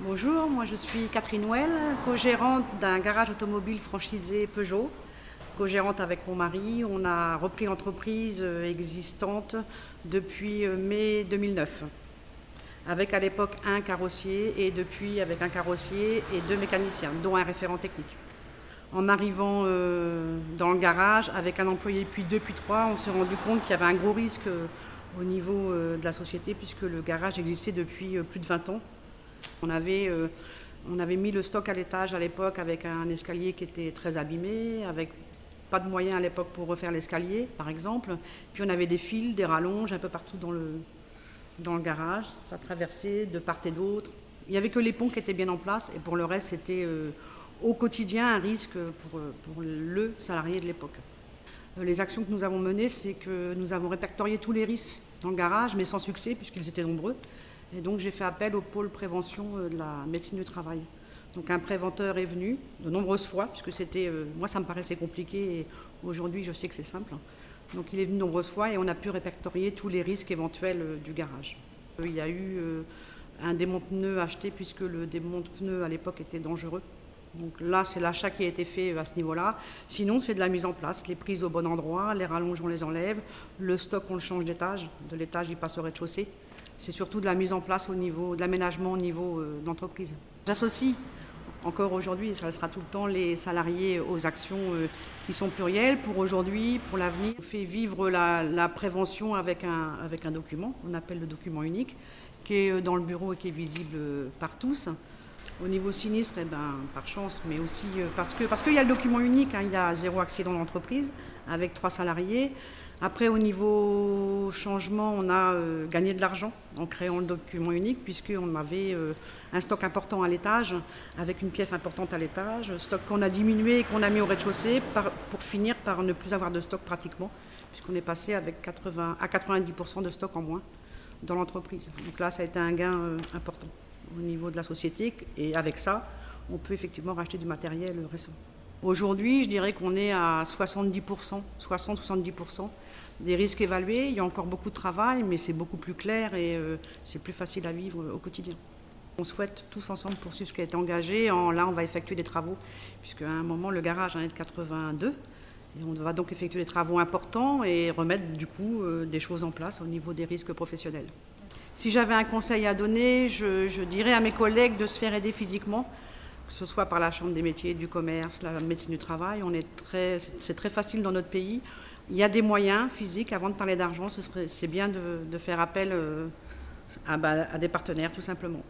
Bonjour, moi je suis Catherine Nouel, co-gérante d'un garage automobile franchisé Peugeot. Co-gérante avec mon mari, on a repris l'entreprise existante depuis mai 2009. Avec à l'époque un carrossier et depuis avec un carrossier et deux mécaniciens, dont un référent technique. En arrivant dans le garage avec un employé puis deux puis trois, on s'est rendu compte qu'il y avait un gros risque au niveau de la société puisque le garage existait depuis plus de 20 ans. On avait mis le stock à l'étage à l'époque avec un escalier qui était très abîmé, avec pas de moyens à l'époque pour refaire l'escalier, par exemple. Puis on avait des fils, des rallonges un peu partout dans le garage. Ça traversait de part et d'autre. Il n'y avait que les ponts qui étaient bien en place et pour le reste, c'était au quotidien un risque pour le salarié de l'époque. Les actions que nous avons menées, c'est que nous avons répertorié tous les risques dans le garage, mais sans succès puisqu'ils étaient nombreux. Et donc j'ai fait appel au pôle prévention de la médecine du travail. Donc un préventeur est venu de nombreuses fois, puisque moi ça me paraissait compliqué et aujourd'hui je sais que c'est simple. Donc il est venu de nombreuses fois et on a pu répertorier tous les risques éventuels du garage. Il y a eu un démonte-pneus acheté puisque le démonte-pneus à l'époque était dangereux. Donc là, c'est l'achat qui a été fait à ce niveau-là. Sinon, c'est de la mise en place, les prises au bon endroit, les rallonges, on les enlève, le stock, on le change d'étage. De l'étage, il passe au rez-de-chaussée. C'est surtout de la mise en place au niveau de l'aménagement au niveau d'entreprise. J'associe encore aujourd'hui, et ça sera tout le temps, les salariés aux actions qui sont plurielles pour aujourd'hui, pour l'avenir. On fait vivre la prévention avec un document, on appelle le document unique, qui est dans le bureau et qui est visible par tous. Au niveau sinistre, par chance, mais aussi parce qu'il y a le document unique, il y a 0 accident d'entreprise avec 3 salariés. Après, au niveau changement, on a gagné de l'argent en créant le document unique, puisqu'on avait un stock important à l'étage, avec une pièce importante à l'étage, stock qu'on a diminué et qu'on a mis au rez-de-chaussée pour finir par ne plus avoir de stock pratiquement, puisqu'on est passé avec 80 à 90% de stock en moins dans l'entreprise. Donc là, ça a été un gain important au niveau de la société et avec ça, on peut effectivement racheter du matériel récent. Aujourd'hui, je dirais qu'on est à 70%, 60-70% des risques évalués. Il y a encore beaucoup de travail, mais c'est beaucoup plus clair et c'est plus facile à vivre au quotidien. On souhaite tous ensemble poursuivre ce qui a été engagé. Là, on va effectuer des travaux, puisqu'à un moment, le garage est de 82. Et on va donc effectuer des travaux importants et remettre du coup des choses en place au niveau des risques professionnels. Si j'avais un conseil à donner, je dirais à mes collègues de se faire aider physiquement, que ce soit par la Chambre des métiers, du commerce, la médecine du travail. C'est très facile dans notre pays. Il y a des moyens physiques. Avant de parler d'argent, c'est bien de faire appel à des partenaires, tout simplement.